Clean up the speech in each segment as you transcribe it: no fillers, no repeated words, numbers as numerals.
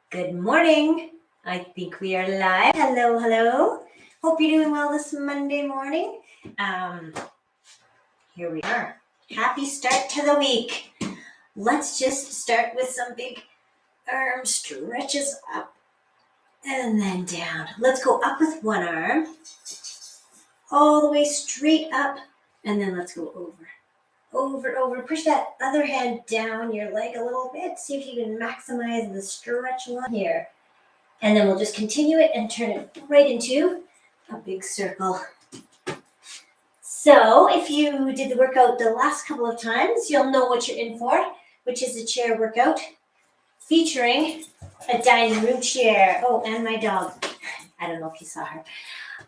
Good morning. I think we are live. Hello, hello. Hope you're doing well this Monday morning. Um, Here we are. Happy start to the week. Let's just start with some big arm stretches up and then down. Let's go up with one arm, all the way straight up, and then let's go over. Over. Push that other hand down your leg a little bit. See if you can maximize the stretch one here. And then we'll just continue it and turn it right into a big circle. So if you did the workout the last couple of times, you'll know what you're in for, which is a chair workout featuring a dining room chair. Oh, and my dog. I don't know if you saw her.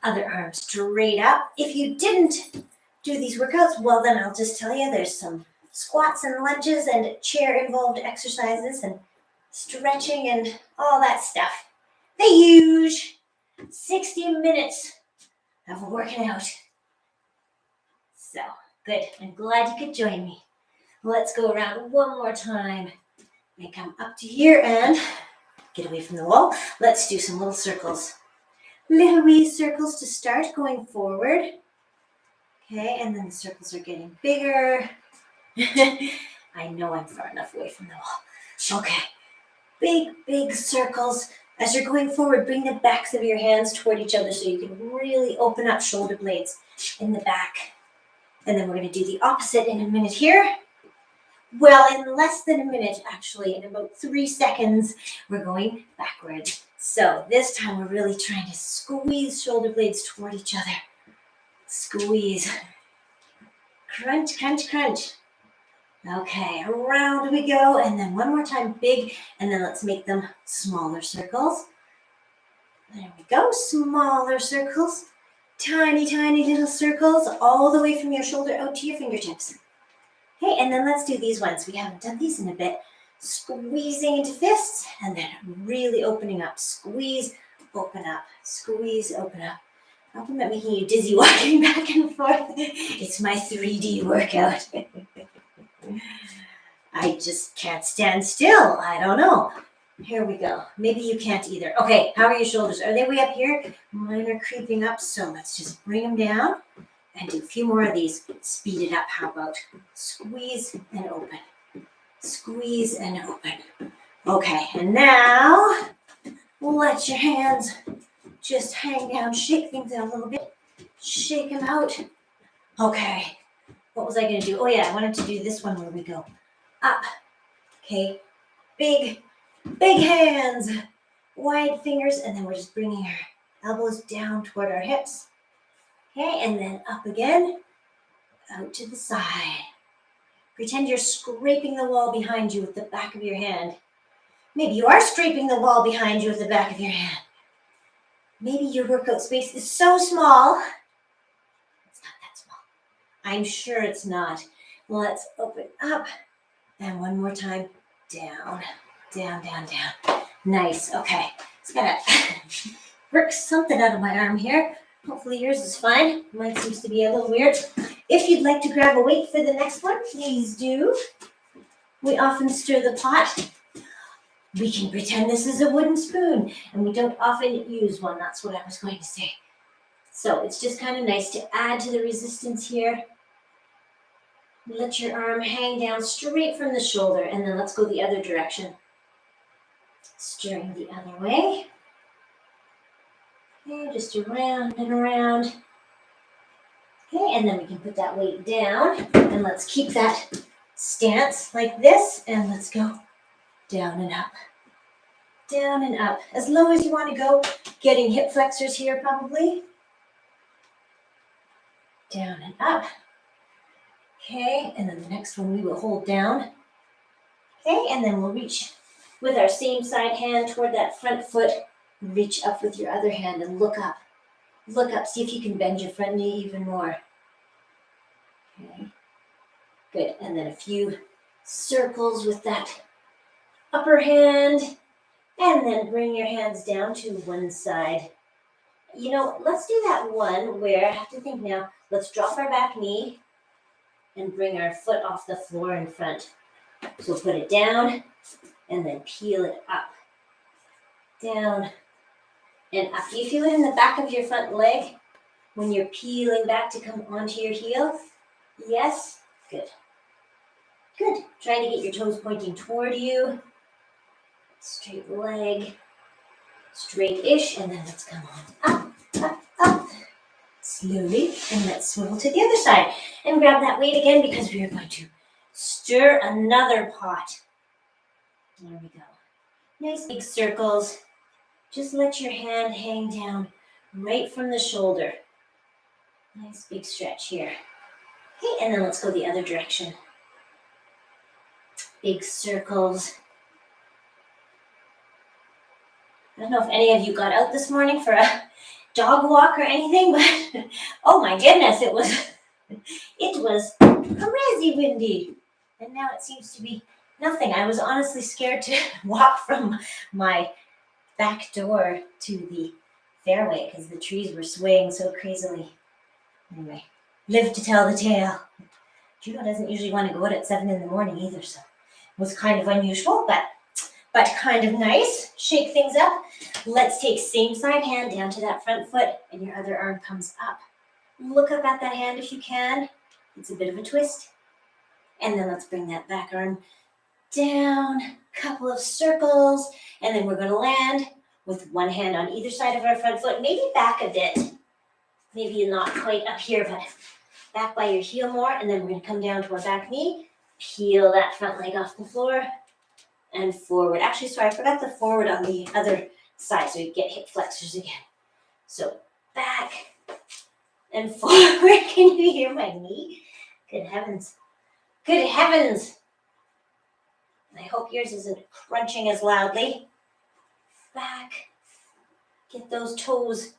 Other arm straight up. If you didn't do these workouts, well, then I'll just tell you there's some squats and lunges and chair-involved exercises and stretching and all that stuff. The huge 60 minutes of working out. So, good. I'm glad you could join me. Let's go around one more time. And come up to here and get away from the wall. Let's do some little circles. Little wee circles to start going forward. Okay, and then the circles are getting bigger. I know I'm far enough away from the wall. Okay, big circles. As you're going forward, bring the backs of your hands toward each other so you can really open up shoulder blades in the back. And then we're going to do the opposite in a minute here. Well, in less than a minute, actually, in about 3 seconds, we're going backwards. So this time we're really trying to squeeze shoulder blades toward each other. Squeeze. Crunch, crunch, crunch. Okay, around we go, and then one more time, big, and then let's make them smaller circles. There we go, smaller circles. Tiny little circles, all the way from your shoulder out to your fingertips. Okay, and then let's do these ones. We haven't done these in a bit. Squeezing into fists, and then really opening up. Squeeze, open up. Squeeze, open up. I'll be making you dizzy walking back and forth. It's my 3D workout. I just can't stand still. I don't know. Here we go. Maybe you can't either. Okay, how are your shoulders? Are they way up here? Mine are creeping up, so let's just bring them down and do a few more of these. Speed it up. How about squeeze and open? Squeeze and open. Okay, and now let your hands just hang down. Shake things out a little bit. Shake them out. Okay. What was I going to do? Oh, yeah, I wanted to do this one where we go up. Okay, big hands, wide fingers, and then we're just bringing our elbows down toward our hips. Okay, and then up again, out to the side. Pretend you're scraping the wall behind you with the back of your hand. Maybe you are scraping the wall behind you with the back of your hand. Maybe your workout space is so small. It's not that small. I'm sure it's not. Let's open up. And one more time, down. Nice, okay. Just gotta work something out of my arm here. Hopefully yours is fine. Mine seems to be a little weird. If you'd like to grab a weight for the next one, please do. We often stir the pot. We can pretend this is a wooden spoon, and we don't often use one. That's what I was going to say. So it's just kind of nice to add to the resistance here. Let your arm hang down straight from the shoulder, and then let's go the other direction. Stirring the other way. Okay, just around and around. Okay, and then we can put that weight down, and let's keep that stance like this, and let's go down and up. Down and up. As low as you want to go, getting hip flexors here probably. Down and up. Okay, and then the next one we will hold down. Okay, and then we'll reach with our same side hand toward that front foot. Reach up with your other hand and look up. Look up, see if you can bend your front knee even more. Okay, good, and then a few circles with that upper hand. And then bring your hands down to one side. You know, let's do that one where I have to think now. Let's drop our back knee and bring our foot off the floor in front. So put it down and then peel it up. down, and up. Do you feel it in the back of your front leg when you're peeling back to come onto your heel? Yes? Good. Good. Trying to get your toes pointing toward you. Straight leg. Straight-ish, and then let's come on up, up, up. Slowly, and let's swivel to the other side. And grab that weight again because we are going to stir another pot. There we go. Nice big circles. Just let your hand hang down right from the shoulder. Nice big stretch here. Okay, and then let's go the other direction. Big circles. I don't know if any of you got out this morning for a dog walk or anything, but oh my goodness, it was crazy windy. And now it seems to be nothing. I was honestly scared to walk from my back door to the fairway because the trees were swaying so crazily. Anyway, live to tell the tale. Judo doesn't usually want to go out at 7 in the morning either, so it was kind of unusual, but kind of nice. Shake things up. Let's take same side hand down to that front foot, and your other arm comes up. Look up at that hand if you can. It's a bit of a twist. And then let's bring that back arm down, couple of circles, and then we're going to land with one hand on either side of our front foot, maybe back a bit. Maybe not quite up here, but back by your heel more, and then we're going to come down to our back knee, peel that front leg off the floor, and forward. Actually, sorry, I forgot the forward on the other side, so you get hip flexors again. So back and forward. Can you hear my knee? Good heavens. Good heavens. I hope yours isn't crunching as loudly. Back. Get those toes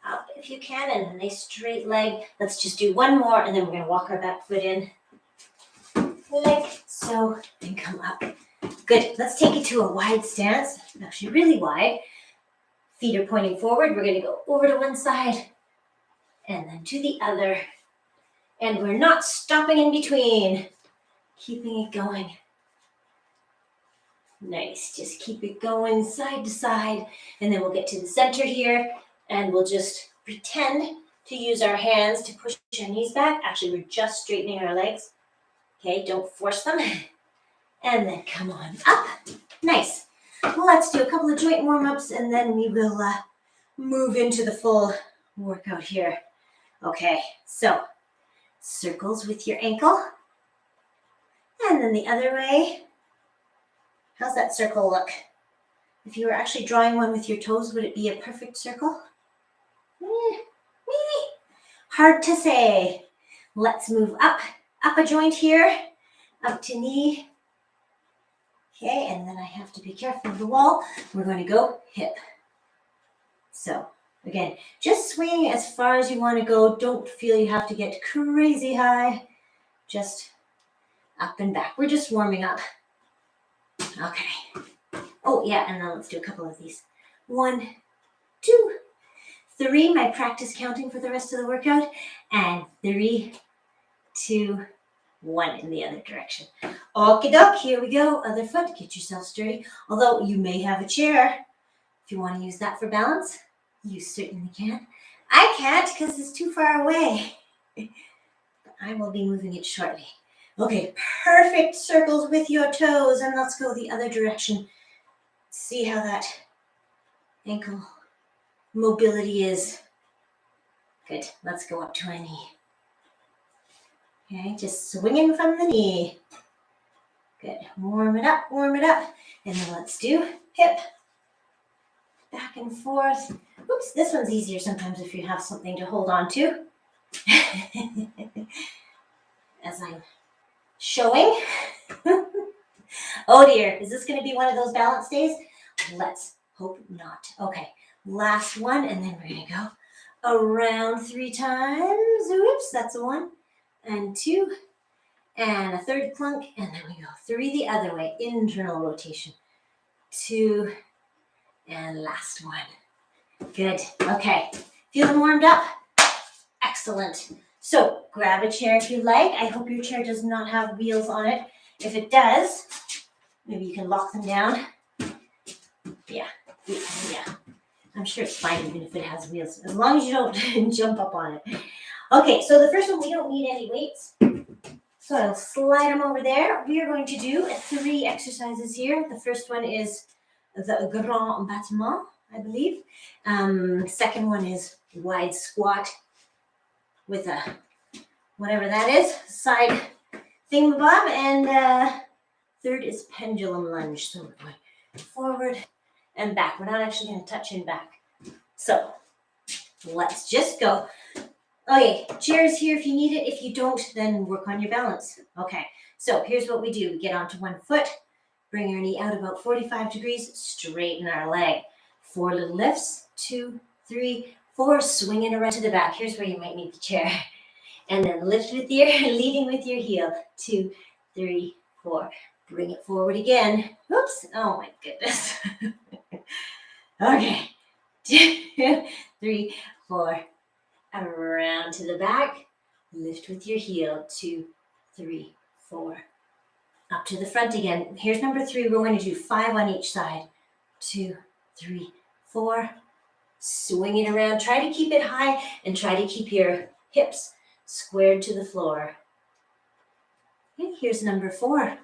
up if you can, and a nice straight leg. Let's just do one more, and then we're going to walk our back foot in. Like so, and come up. Good. Let's take it to a wide stance. Actually, really wide. Feet are pointing forward. We're going to go over to one side and then to the other. And we're not stopping in between. Keeping it going. Nice. Just keep it going side to side. And then we'll get to the center here. And we'll just pretend to use our hands to push our knees back. Actually, we're just straightening our legs. Okay, don't force them. And then come on up. Nice. Well, let's do a couple of joint warm-ups and then we will move into the full workout here. Okay, so circles with your ankle. And then the other way. How's that circle look? If you were actually drawing one with your toes, would it be a perfect circle? Maybe. Hard to say. Let's move up a joint here, up to knee. Okay, and then I have to be careful of the wall. We're going to go hip. So, again, just swing as far as you want to go. Don't feel you have to get crazy high. Just up and back. We're just warming up. Okay. Oh, yeah, and then let's do a couple of these. 1, 2, 3. My practice counting for the rest of the workout. And 3, 2, 1 in the other direction. Okie doke, here we go. Other foot, get yourself sturdy. Although you may have a chair. If you want to use that for balance, you certainly can. I can't because it's too far away. But I will be moving it shortly. Okay, perfect circles with your toes. And let's go the other direction. See how that ankle mobility is. Good, let's go up to a knee. Okay, just swinging from the knee. Good. Warm it up, warm it up. And then let's do hip. Back and forth. Oops, this one's easier sometimes if you have something to hold on to. As I'm showing. Oh dear, is this going to be one of those balance days? Let's hope not. Okay, last one, and then we're going to go around 3 times. Oops, that's a 1. And 2, and a third clunk, and then we go 3 the other way, internal rotation. 2, and last one. Good, okay. Feeling warmed up? Excellent. So grab a chair if you like. I hope your chair does not have wheels on it. If it does, maybe you can lock them down. Yeah, Yeah, I'm sure it's fine even if it has wheels, as long as you don't jump up on it. Okay, so the first one, we don't need any weights. So I'll slide them over there. We are going to do 3 exercises here. The first one is the grand battement, I believe. Second one is wide squat with a whatever that is, side thingamabob, and third is pendulum lunge. So we're going forward and back. We're not actually going to touch in back. So let's just go. Okay, chairs here if you need it. If you don't, then work on your balance. Okay, so here's what we do. We get onto one foot, bring your knee out about 45 degrees, straighten our leg. 4 little lifts, 2, 3, 4, swing it around to the back. Here's where you might need the chair. And then lift with your, leading with your heel. 2, 3, 4. Bring it forward again. Oops, oh my goodness. Okay, 2, 3, 4. Around to the back, lift with your heel, 2, 3, 4. Up to the front again. Here's number 3. We're going to do 5 on each side. 2, 3, 4. Swing it around. Try to keep it high and try to keep your hips squared to the floor. And here's number 4.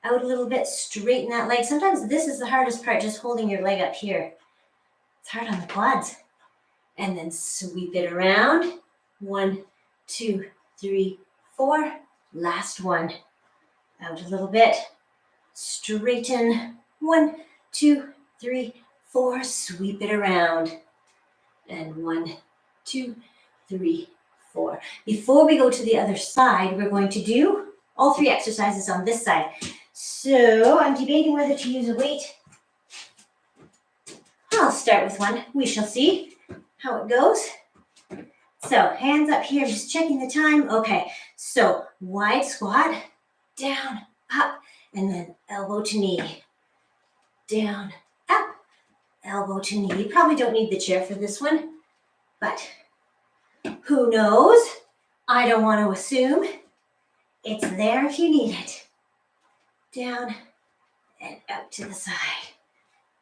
Out a little bit, straighten that leg. Sometimes this is the hardest part, just holding your leg up here. It's hard on the quads. And then sweep it around. 1, 2, 3, 4. Last one. Out a little bit. Straighten. 1, 2, 3, 4. Sweep it around. And 1, 2, 3, 4. Before we go to the other side, we're going to do all 3 exercises on this side. So I'm debating whether to use a weight. I'll start with one. We shall see how it goes. So hands up here, just checking the time. Okay, so wide squat, down, up, and then elbow to knee. Down, up, elbow to knee. You probably don't need the chair for this one, but who knows? I don't want to assume. It's there if you need it. Down and out to the side.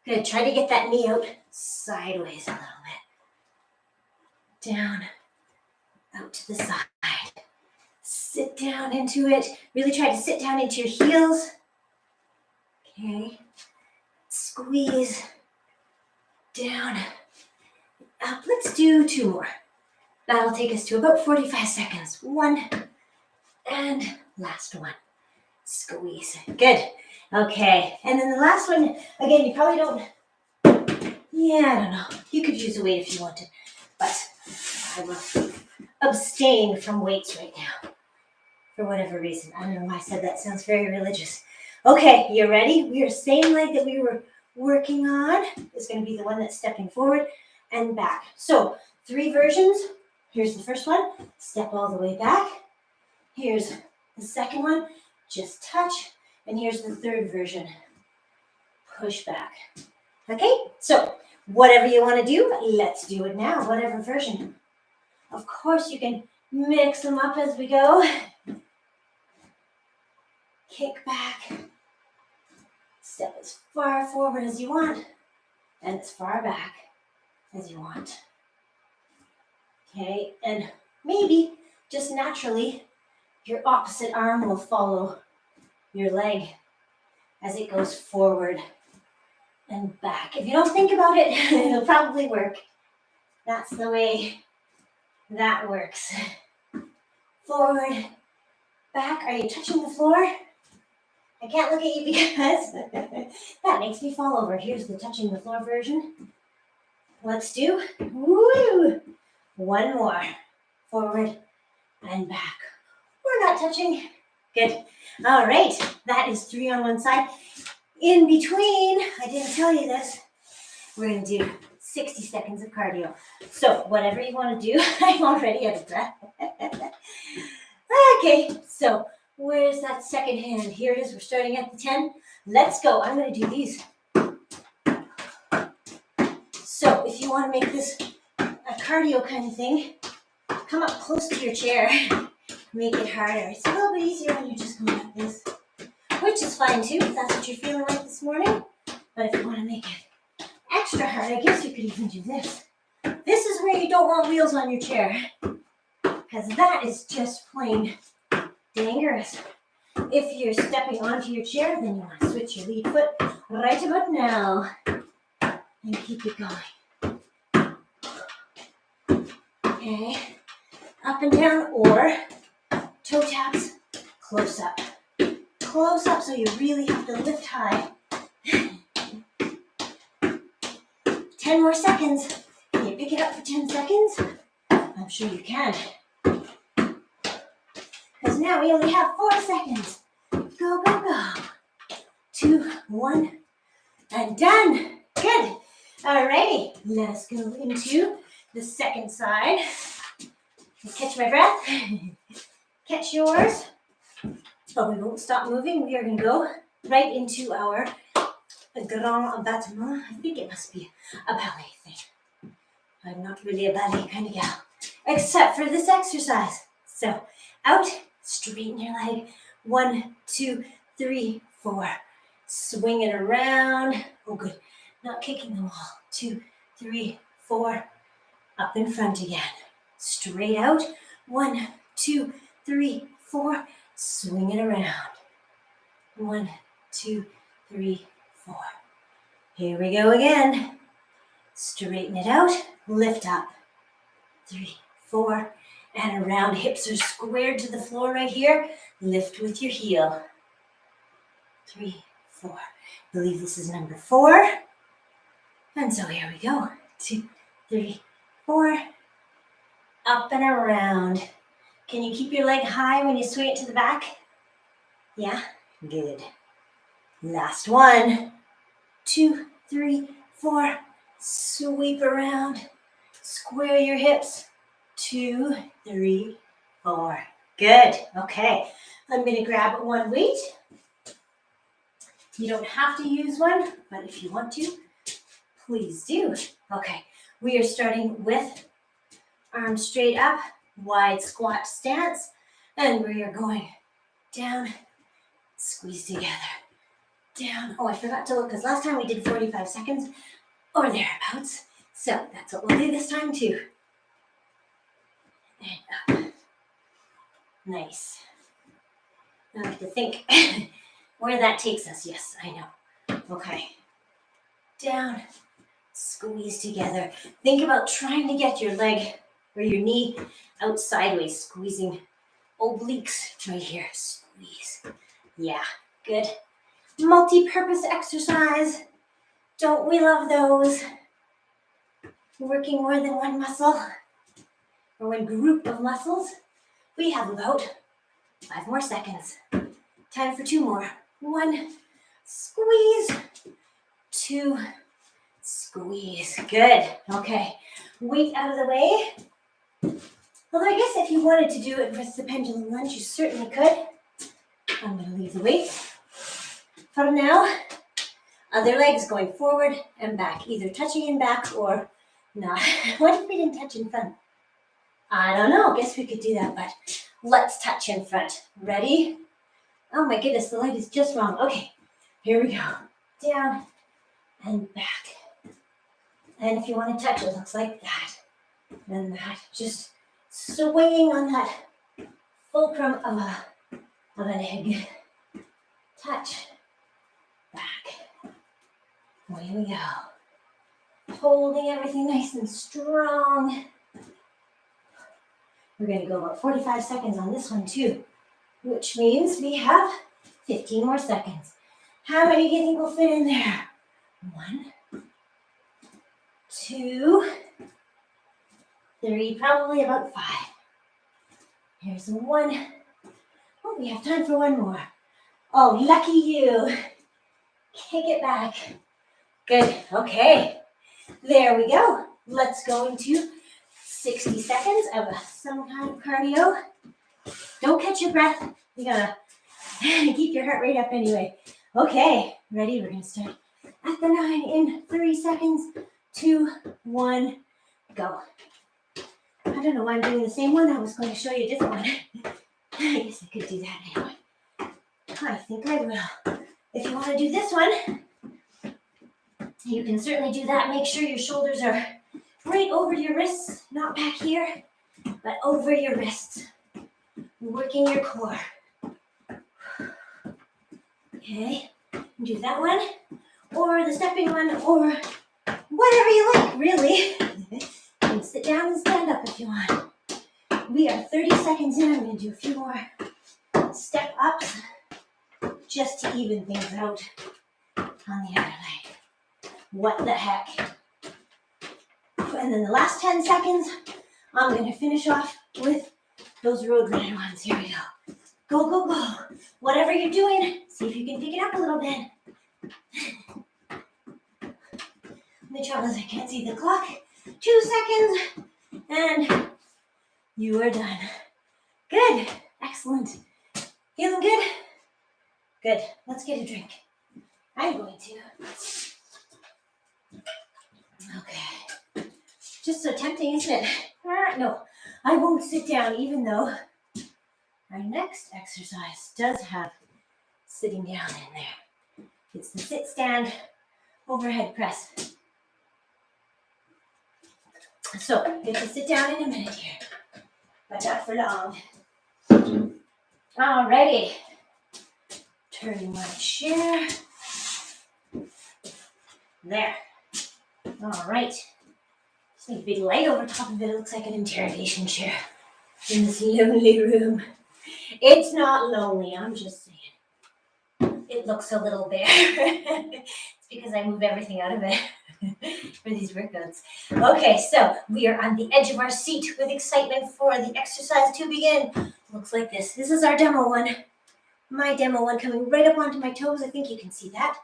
Good, try to get that knee out sideways a little bit. Down, out to the side. Sit down into it. Really try to sit down into your heels. Okay. Squeeze. Down, up. Let's do 2 more. That'll take us to about 45 seconds. 1, and last one. Squeeze. Good. Okay. And then the last one, again, you probably don't, I don't know. You could use a weight if you wanted, but I will abstain from weights right now for whatever reason. I don't know why I said that. Sounds very religious. Okay, you ready? We are same leg that we were working on is going to be the one that's stepping forward and back. So 3 versions. Here's the first one. Step all the way back. Here's the second one. Just touch. And here's the third version. Push back. Okay, so whatever you want to do, let's do it now. Whatever version. Of course, you can mix them up as we go. Kick back. Step as far forward as you want and as far back as you want. Okay, and maybe just naturally your opposite arm will follow your leg as it goes forward and back. If you don't think about it, it'll probably work. That's the way that works. Forward, back. Are you touching the floor? I can't look at you because that makes me fall over. Here's the touching the floor version. Let's do 1 more. Forward and back. We're not touching. Good. All right. That is 3 on one side. In between, I didn't tell you this, we're going to do 60 seconds of cardio. So whatever you want to do, I'm already out of breath. Okay, so where's that second hand? Here it is. We're starting at the 10. Let's go. I'm going to do these. So if you want to make this a cardio kind of thing, come up close to your chair. Make it harder. It's a little bit easier when you're just going like this, which is fine too if that's what you're feeling like this morning. But if you want to make it extra hard, I guess you could even do this. This is where you don't want wheels on your chair, because that is just plain dangerous. If you're stepping onto your chair, then you want to switch your lead foot right about now and keep it going. Okay, up and down or toe taps, close up. Close up so you really have to lift high. 10 more seconds. Can you pick it up for 10 seconds? I'm sure you can. Because now we only have 4 seconds. Go, go, go. 2, 1, and done. Good. Alrighty, let's go into the second side. Catch my breath. Catch yours. But we won't stop moving. We are going to go right into our grand battement. I think it must be a ballet thing. I'm not really a ballet kind of gal, except for this exercise. So, out, straighten your leg. 1, 2, 3, 4. Swing it around. Oh, good. Not kicking the wall. 2, 3, 4. Up in front again. Straight out. 1, 2, 3, 4. Swing it around. 1, 2, 3, 4. Here we go again. Straighten it out. Lift up. 3, 4. And around. Hips are squared to the floor right here. Lift with your heel. 3, 4. I believe this is number 4. And so here we go. 2, 3, 4. Up and around. Can you keep your leg high when you swing it to the back? Yeah? Good. Last one. 2, 3, 4. Sweep around. Square your hips. 2, 3, 4. Good. Okay. I'm going to grab one weight. You don't have to use one, but if you want to, please do. Okay. We are starting with arms straight up, wide squat stance, and we are going down, squeeze together. Down. Oh, I forgot to look because last time we did 45 seconds or thereabouts. So that's what we'll do this time too. And up. Nice. I have to think where that takes us. Yes, I know. Okay. Down, squeeze together. Think about trying to get your leg or your knee out sideways, squeezing obliques right here. Squeeze. Yeah, good. Multi-purpose exercise. Don't we love those? Working more than one muscle or one group of muscles. We have about 5 more seconds. Time for 2 more. 1, squeeze. 2, squeeze. Good. Okay. Weight out of the way. Although I guess if you wanted to do it with the pendulum lunge, you certainly could. I'm going to leave the weight. For now, other legs going forward and back, either touching in back or not. What if we didn't touch in front? I don't know. Guess we could do that, but let's touch in front. Ready? Oh my goodness, the light is just wrong. Okay, here we go. Down and back. And if you want to touch, it looks like that. And that. Just swinging on that fulcrum of an egg. Touch. Back. Well, here we go. Holding everything nice and strong. We're going to go about 45 seconds on this one too, which means we have 15 more seconds. How many do you think will fit in there? 1, 2, 3, probably about 5. Here's 1. Oh, we have time for 1 more. Oh, lucky you. Kick it back. Good. Okay. There we go. Let's go into 60 seconds of some kind of cardio. Don't catch your breath. You gotta keep your heart rate up anyway. Okay, ready? We're gonna start at the 9 in 3 seconds. 2, 1, go. I don't know why I'm doing the same one. I was going to show you a different one. I guess I could do that anyway. I think I will. If you want to do this one, You can certainly do that. Make sure your shoulders are right over your wrists, not back here, but over your wrists. Working your core. Okay, do that one, or the stepping one, or whatever you like, really. You can sit down and stand up if you want. We are 30 seconds in. I'm going to do a few more step ups just to even things out on the other leg. What the heck? And then the last 10 seconds, I'm going to finish off with those road runner ones. Here we go. Go, go, go. Whatever you're doing, see if you can pick it up a little bit. The trouble is I can't see the clock. 2 seconds, and you are done. Good. Excellent. Feeling good? Good. Let's get a drink. I'm going to. Okay. Just so tempting, isn't it? No, I won't sit down, even though our next exercise does have sitting down in there. It's the sit stand overhead press. So, get to sit down in a minute here, but not for long. Alrighty. Turning my chair. There. Alright. Just need a big light over top of it. It looks like an interrogation chair in this lonely room. It's not lonely, I'm just saying. It looks a little bare. It's because I move everything out of it for these workouts. Okay, so we are on the edge of our seat with excitement for the exercise to begin. Looks like this. This is our demo one. My demo one coming right up onto my toes. I think you can see that.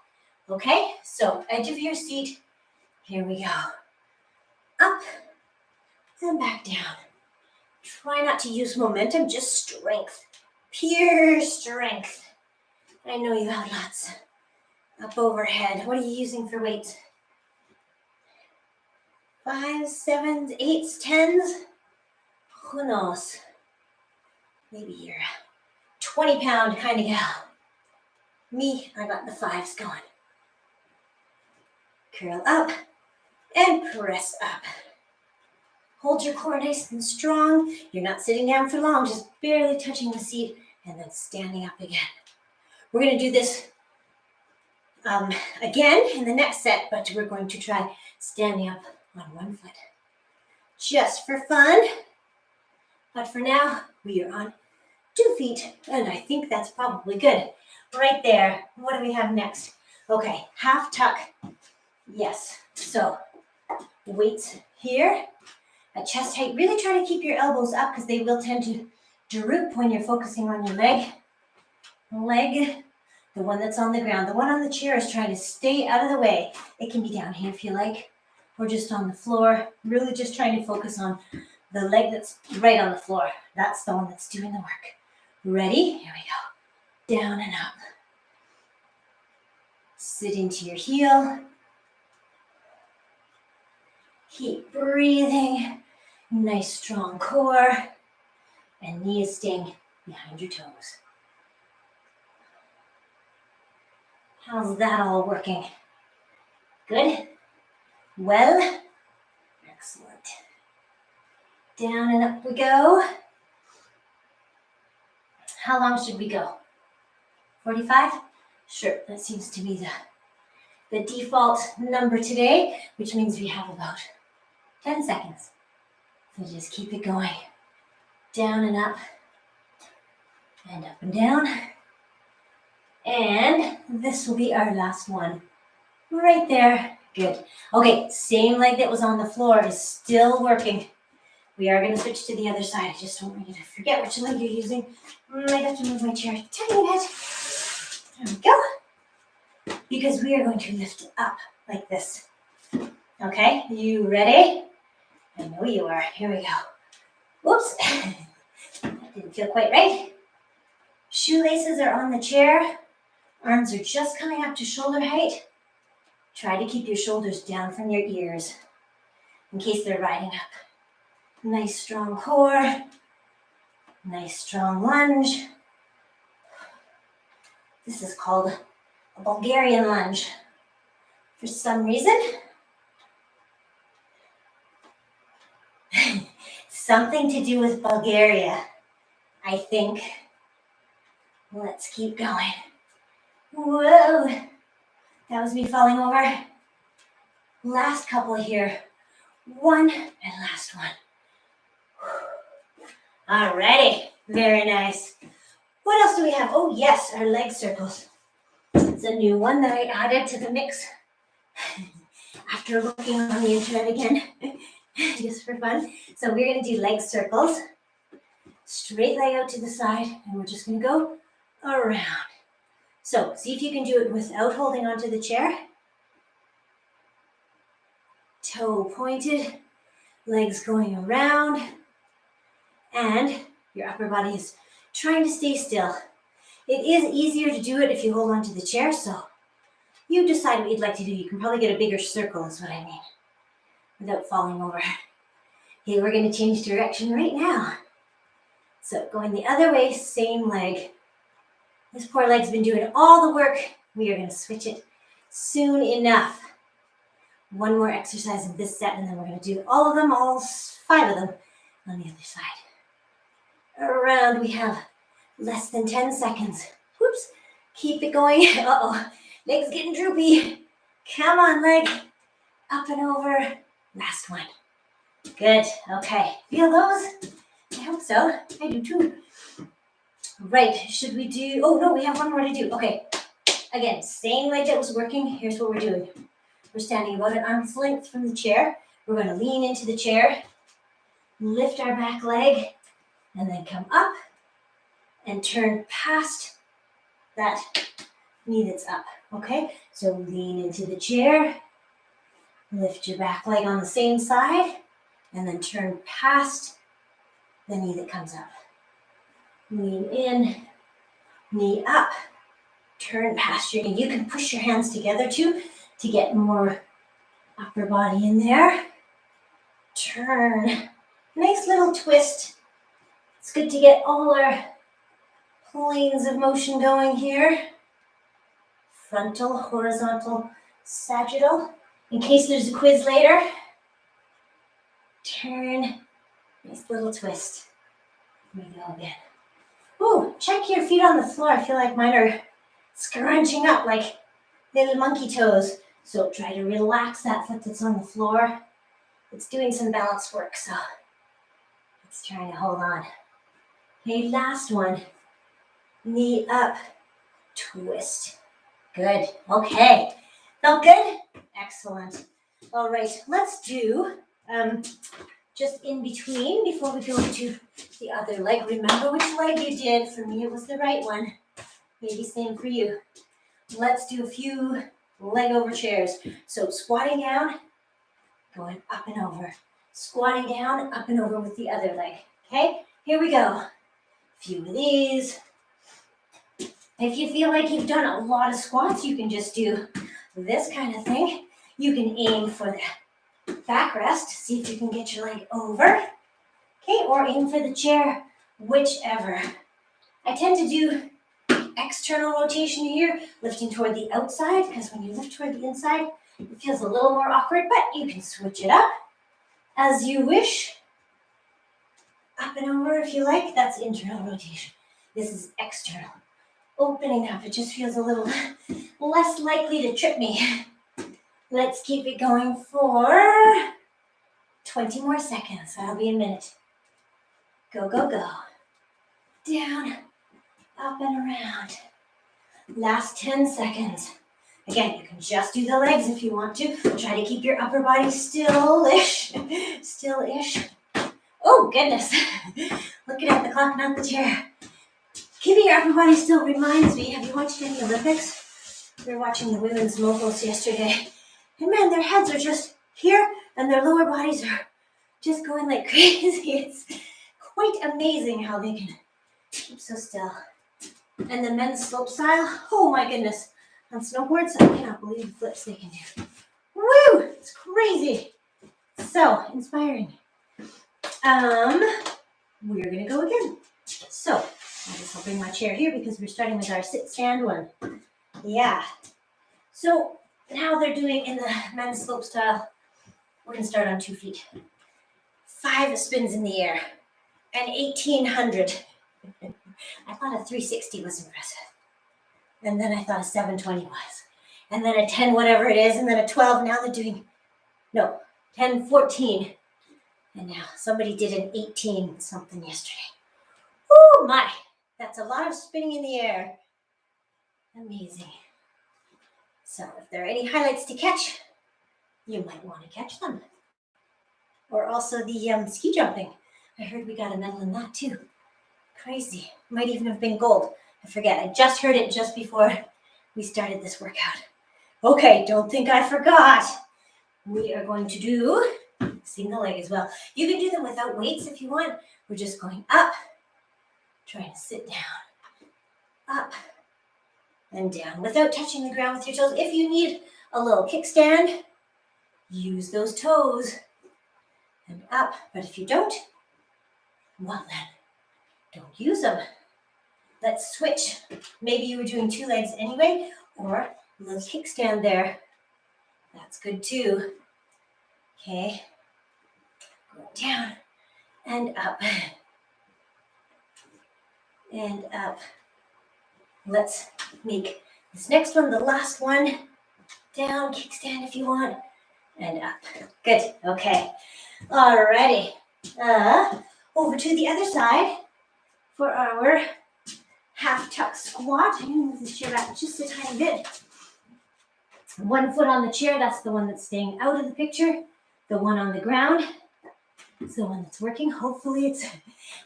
Okay, so edge of your seat. Here we go. Up and back down. Try not to use momentum, just strength. Pure strength. I know you have lots. Up overhead. What are you using for weights? 5s, 7s, 8s, 10s? Who knows? Maybe you're a 20-pound kind of gal. Me, I got the 5s going. Curl up and press up. Hold your core nice and strong. You're not sitting down for long, just barely touching the seat and then standing up again. We're going to do this again in the next set, but we're going to try standing up on one foot. Just for fun. But for now, we are on 2 feet, and I think that's probably good. Right there. What do we have next? Okay, half tuck. Yes. So, weights here. At chest height, really try to keep your elbows up because they will tend to droop when you're focusing on your leg. Leg, the one that's on the ground. The one on the chair is trying to stay out of the way. It can be down here if you like, or just on the floor. Really just trying to focus on the leg that's right on the floor. That's the one that's doing the work. Ready? Here we go. Down and up. Sit into your heel. Keep breathing. Nice strong core. And knee is staying behind your toes. How's that all working? Good? Well? Excellent. Down and up we go. How long should we go? 45? Sure, that seems to be the default number today, which means we have about 10 seconds. So just keep it going. Down and up and down. And this will be our last one. Right there. Good. Okay, same leg that was on the floor is still working. We are going to switch to the other side. I just don't want you to forget which leg you're using. I might have to move my chair a tiny bit. There we go. Because we are going to lift up like this. Okay, you ready? I know you are. Here we go. Whoops. That didn't feel quite right. Shoelaces are on the chair. Arms are just coming up to shoulder height. Try to keep your shoulders down from your ears in case they're riding up. Nice strong core. Nice strong lunge. This is called a Bulgarian lunge for some reason. Something to do with Bulgaria, I think. Let's keep going. Whoa, that was me falling over. Last couple here. One and last one. Alrighty, very nice. What else do we have? Oh yes, our leg circles. It's a new one that I added to the mix after looking on the internet again, just for fun. So we're gonna do leg circles. Straight leg out to the side, and we're just gonna go around. So see if you can do it without holding onto the chair. Toe pointed, legs going around, and your upper body is trying to stay still. It is easier to do it if you hold onto the chair, so you decide what you'd like to do. You can probably get a bigger circle is what I mean, without falling over. Okay, we're gonna change direction right now. So going the other way, same leg. This poor leg's been doing all the work. We are gonna switch it soon enough. One more exercise of this set, and then we're gonna do all of them, all 5 of them on the other side. Around, we have less than 10 seconds. Whoops, keep it going. Uh-oh, leg's getting droopy. Come on, leg. Up and over. Last one. Good, okay. Feel those? I hope so. I do too. Right, should we do, oh no, we have one more to do. Okay, again, same leg that was working. Here's what we're doing. We're standing about an arm's length from the chair. We're going to lean into the chair, lift our back leg, and then come up and turn past that knee that's up, okay? So lean into the chair, lift your back leg on the same side, and then turn past the knee that comes up. Lean in, knee up, turn past your knee. You can push your hands together too to get more upper body in there. Turn. Nice little twist. It's good to get all our planes of motion going here. Frontal, horizontal, sagittal. In case there's a quiz later. Turn. Nice little twist. Here we go again. Ooh, check your feet on the floor. I feel like mine are scrunching up like little monkey toes. So try to relax that foot that's on the floor. It's doing some balance work, so it's trying to hold on. Okay, last one. Knee up, twist. Good, okay. Felt good? Excellent. All right, let's do just in between before we go to the other leg. Remember which leg you did. For me, it was the right one. Maybe same for you. Let's do a few leg over chairs. So squatting down, going up and over. Squatting down, up and over with the other leg. Okay, here we go. A few of these. If you feel like you've done a lot of squats, you can just do this kind of thing. You can aim for the backrest. See if you can get your leg over. Okay, or aim for the chair, whichever. I tend to do external rotation here, lifting toward the outside, because when you lift toward the inside, it feels a little more awkward, but you can switch it up as you wish. Up and over if you like. That's internal rotation. This is external. Opening up, it just feels a little less likely to trip me. Let's keep it going for 20 more seconds. That'll be a minute. Go, go, go. Down, up and around. Last 10 seconds. Again, you can just do the legs if you want to. Try to keep your upper body still-ish. Still-ish. Oh, goodness. Looking at the clock, not the chair. Keeping your upper body still reminds me, have you watched any Olympics? We were watching the women's moguls yesterday. And man, their heads are just here and their lower bodies are just going like crazy. It's quite amazing how they can keep so still. And the men's slope style, oh my goodness. On snowboards, I cannot believe the flips they can do. Woo! It's crazy. So inspiring. We're gonna go again. So I guess I'll bring my chair here because we're starting with our sit stand one. Yeah. So Now they're doing in the men's slope style. We're going to start on 2 feet. 5 spins in the air and 1800. I thought a 360 was impressive. And then I thought a 720 was. And then a 10 whatever it is, and then a 12. Now they're doing, 10, 14. And now somebody did an 18 something yesterday. Oh my, that's a lot of spinning in the air. Amazing. So if there are any highlights to catch, you might want to catch them. Or also the ski jumping. I heard we got a medal in that too. Crazy. Might even have been gold. I forget. I just heard it just before we started this workout. Okay, don't think I forgot. We are going to do single leg as well. You can do them without weights if you want. We're just going up, trying to sit down, up and down without touching the ground with your toes. If you need a little kickstand, use those toes and up. But if you don't, well then, don't use them. Let's switch. Maybe you were doing 2 legs anyway, or a little kickstand there. That's good too. Okay. Go down and up. And up. Let's make this next one the last one. Down, kickstand if you want, and up. Good. Okay. Alrighty. Over to the other side for our half tuck squat. I'm going to move this chair back just a tiny bit. 1 foot on the chair, that's the one that's staying out of the picture. The one on the ground, it's the one that's working. Hopefully it's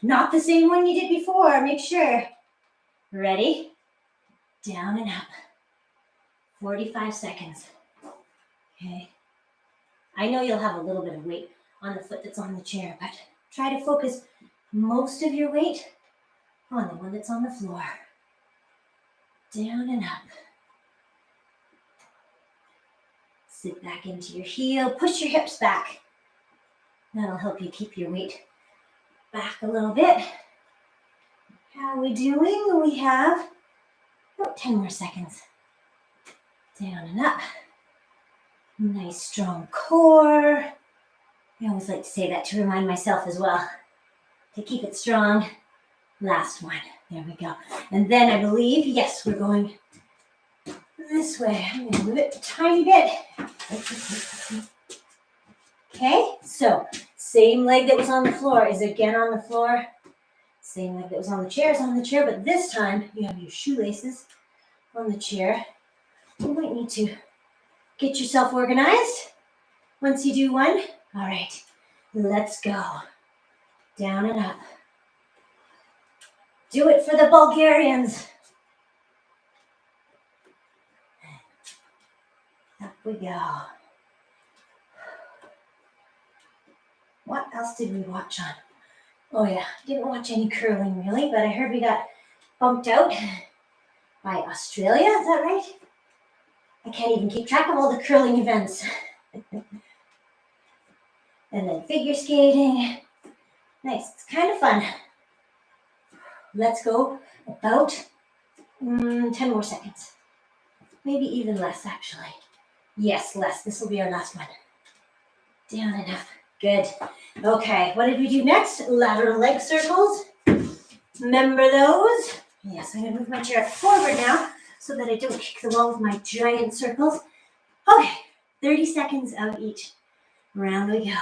not the same one you did before. Make sure. Ready? Down and up. 45 seconds. Okay. I know you'll have a little bit of weight on the foot that's on the chair, but try to focus most of your weight on the one that's on the floor. Down and up. Sit back into your heel. Push your hips back. That'll help you keep your weight back a little bit. How are we doing? We have about 10 more seconds. Down and up. Nice strong core. I always like to say that to remind myself as well. To keep it strong. Last one. There we go. And then I believe, yes, we're going this way. I'm going to move it a tiny bit. Okay, so same leg that was on the floor is again on the floor. Same leg that was on the chair is on the chair, but this time you have your shoelaces on the chair. You might need to get yourself organized once you do one. All right, let's go. Down and up. Do it for the Bulgarians. Up we go. What else did we watch on? Oh yeah, didn't watch any curling really, but I heard we got bumped out by Australia, is that right? I can't even keep track of all the curling events. And then figure skating. Nice, it's kind of fun. Let's go about 10 more seconds. Maybe even less actually. Yes, less. This will be our last one. Down and up. Good. Okay, what did we do next? Lateral leg circles. Remember those? Yes, I'm going to move my chair forward now so that I don't kick the wall with my giant circles. Okay, 30 seconds of each. Around we go.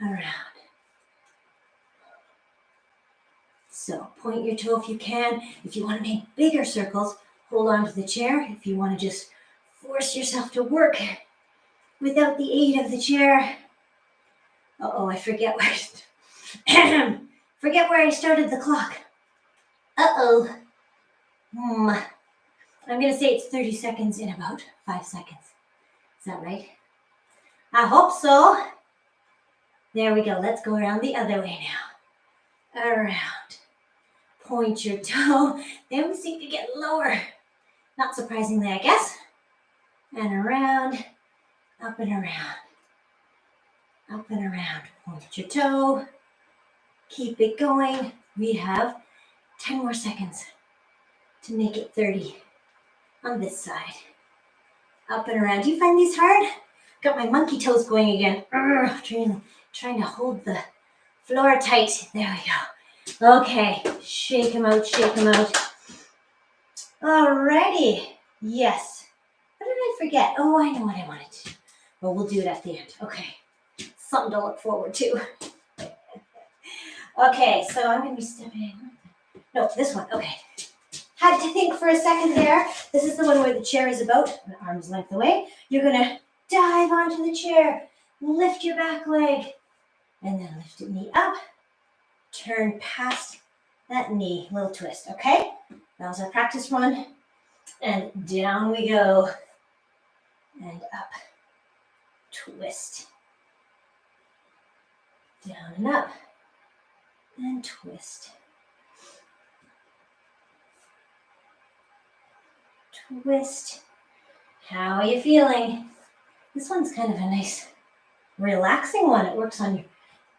Around. So point your toe if you can. If you want to make bigger circles, hold on to the chair. If you want to just force yourself to work without the aid of the chair. Uh-oh, I forget where I started the clock. Uh-oh. I'm going to say it's 30 seconds in about 5 seconds. Is that right? I hope so. There we go. Let's go around the other way now. Around. Point your toe. Then we seem to get lower. Not surprisingly, I guess. And around. Up and around. Up and around. Point your toe. Keep it going. We have 10 more seconds to make it 30 on this side. Up and around. Do you find these hard? Got my monkey toes going again. Trying to hold the floor tight. There we go. Okay, shake them out, shake them out. Alrighty. Yes. What did I forget? Oh, I know what I wanted to do. Well, we'll do it at the end. Okay. Something to look forward to. Okay, so I'm going to be stepping in. No, this one. Okay. Had to think for a second there. This is the one where the chair is about an arm's length away. You're going to dive onto the chair, lift your back leg, and then lift your knee up. Turn past that knee, little twist, okay? That was our practice one. And down we go. And up. Twist. Down and up. And twist. Twist. How are you feeling? This one's kind of a nice, relaxing one. It works on your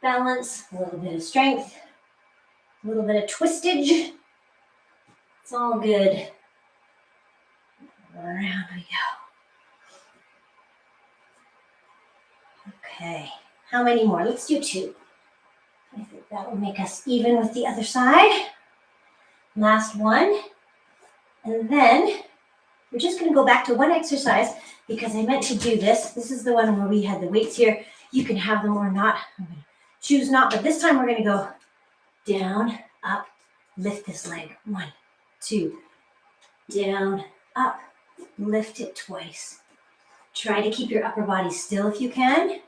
balance, a little bit of strength, a little bit of twistage. It's all good. Around we go. Okay, how many more? Let's do 2. I think that will make us even with the other side. Last one. And then we're just going to go back to one exercise because I meant to do this. This is the one where we had the weights here. You can have them or not. I'm going to choose not, but this time we're going to go down, up, lift this leg. 1, 2, down, up, lift it twice. Try to keep your upper body still if you can.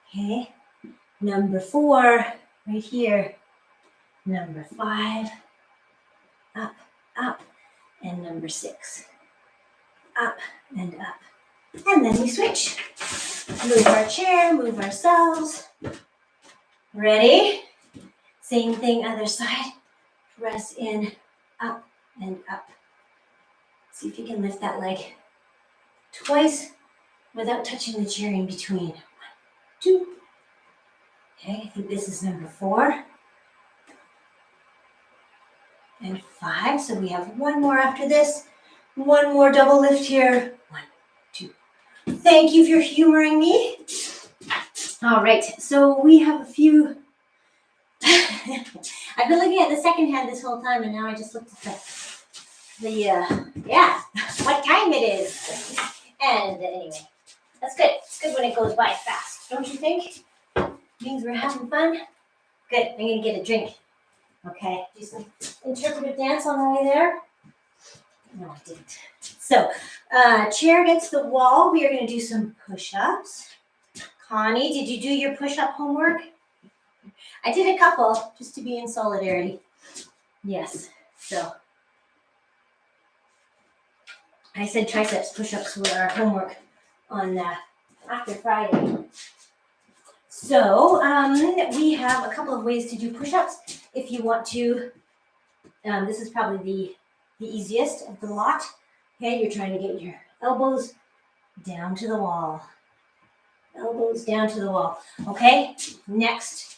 Okay. Number 4, right here. Number 5, up, up. And number 6, up and up. And then we switch. Move our chair, move ourselves. Ready? Same thing, other side. Press in, up and up. See if you can lift that leg twice without touching the chair in between. 1, 2. Okay, I think this is number 4. And 5, so we have one more after this. One more double lift here. 1, 2. Thank you for humoring me. All right, so we have a few. I've been looking at the second hand this whole time, and now I just looked at what time it is. And anyway, that's good. It's good when it goes by fast, don't you think? Means we're having fun. Good, I'm gonna get a drink. Okay, do some interpretive dance on the way there. No, I didn't. So, chair against the wall. We are going to do some push-ups. Connie, did you do your push-up homework? I did a couple, just to be in solidarity. Yes, so. I said triceps push-ups were our homework on after Friday. So, we have a couple of ways to do push-ups. If you want to, this is probably the easiest of the lot. Okay, you're trying to get your elbows down to the wall. Elbows down to the wall. Okay, next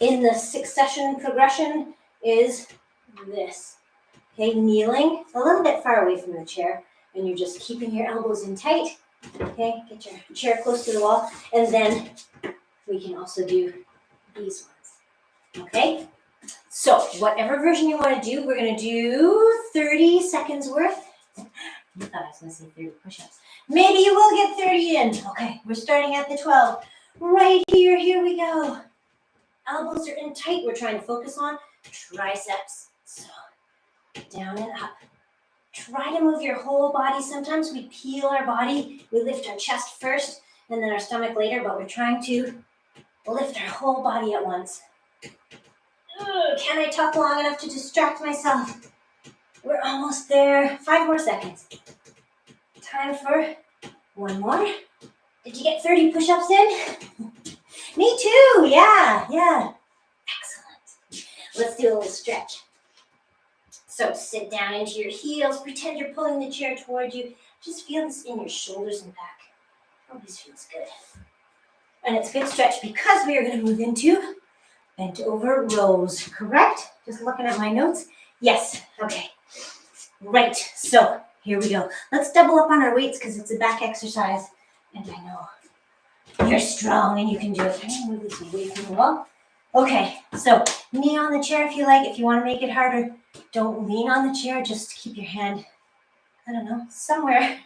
in the succession progression is this. Okay, kneeling a little bit far away from the chair, and you're just keeping your elbows in tight. Okay, get your chair close to the wall, and then we can also do these ones. Okay, so whatever version you want to do, we're going to do 30 seconds worth. You thought I was going to say 30 push-ups. Maybe you will get 30 in. Okay, we're starting at the 12. Right here, here we go. Elbows are in tight. We're trying to focus on triceps. So down and up. Try to move your whole body. Sometimes we peel our body. We lift our chest first and then our stomach later, but we're trying to lift our whole body at once. Can I talk long enough to distract myself? We're almost there. 5 more seconds. Time for one more. Did you get 30 push-ups in? Me too. Yeah. Excellent. Let's do a little stretch. So sit down into your heels. Pretend you're pulling the chair toward you. Just feel this in your shoulders and back. Oh, this feels good. And it's a good stretch because we are going to move into bent over rows, correct? Just looking at my notes. Yes, okay. Right, so Here we go. Let's double up on our weights because it's a back exercise. And I know you're strong and you can do it. I'm going to move this away from the wall. Okay, so knee on the chair if you like. If you want to make it harder, don't lean on the chair. Just keep your hand, I don't know, somewhere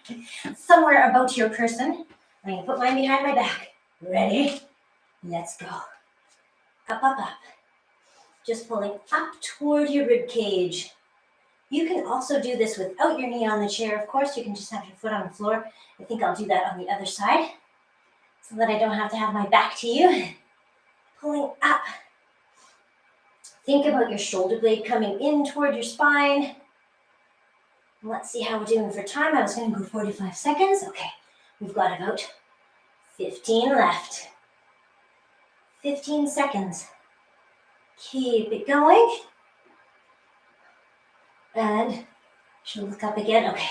about your person. I'm going to put mine behind my back. Ready? Let's go. Up, up, up. Just pulling up toward your rib cage. You can also do this without your knee on the chair. Of course, you can just have your foot on the floor. I think I'll do that on the other side so that I don't have to have my back to you. Pulling up. Think about your shoulder blade coming in toward your spine. Let's see how we're doing for time. I was going to go 45 seconds. Okay, we've got about 15 left. 15 seconds. Keep it going. And she'll look up again. Okay,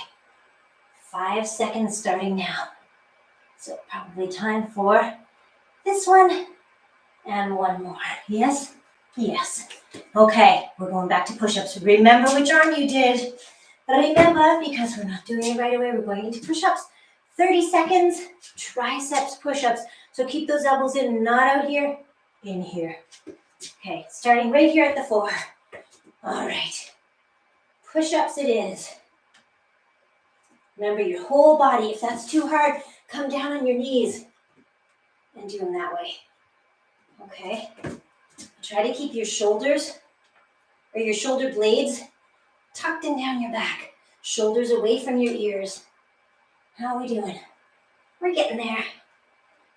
5 seconds starting now. So probably time for this one and one more. Yes? Yes. Okay, we're going back to push-ups. Remember which arm you did. Remember, because we're not doing it right away, we're going into push-ups. 30 seconds, triceps push-ups. So keep those elbows in, not out here, in here. Okay, starting right here at the 4. All right. Push-ups it is. Remember your whole body. If that's too hard, come down on your knees and do them that way. Okay. Try to keep your shoulders or your shoulder blades tucked in down your back. Shoulders away from your ears. How are we doing? We're getting there.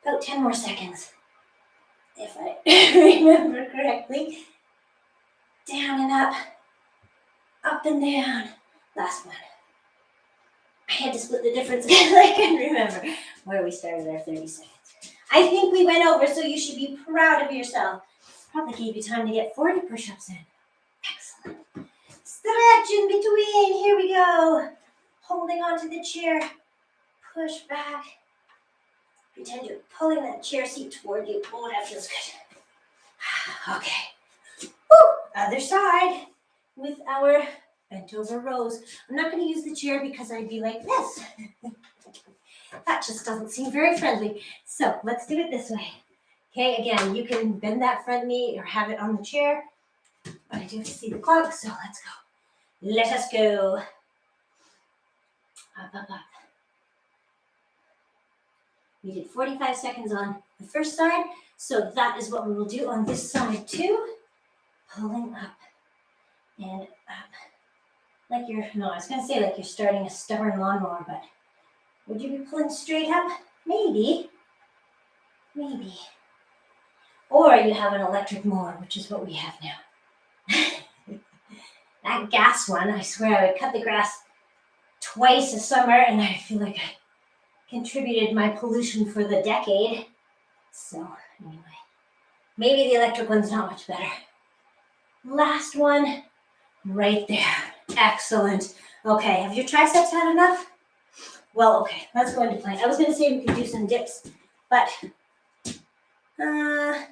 About 10 more seconds. If I remember correctly. Down and up. Up and down. Last one. I had to split the difference because I couldn't remember where we started our 30 seconds. I think we went over, so you should be proud of yourself. Probably gave you time to get 40 push-ups in. Excellent. Stretch in between. Here we go. Holding onto the chair. Push back. Pretend you're pulling that chair seat toward you. Oh, that feels good. Okay. Woo. Other side with our bent over rows. I'm not going to use the chair because I'd be like this. That just doesn't seem very friendly. So let's do it this way. Okay, again, you can bend that front knee or have it on the chair. But I do have to see the clock, so let's go. Let us go. Up, up, up. We did 45 seconds on the first side, so that is what we will do on this side too. Pulling up and up. Like you're, no, I was going to say like you're starting a stubborn lawnmower, but would you be pulling straight up? Maybe. Maybe. Or you have an electric mower, which is what we have now. That gas one, I swear I would cut the grass twice a summer and I feel like I contributed my pollution for the decade. So anyway, maybe the electric one's not much better. Last one, right there. Excellent. Okay, have your triceps had enough? Well, okay, let's go into plank. I was going to say we could do some dips, but yeah,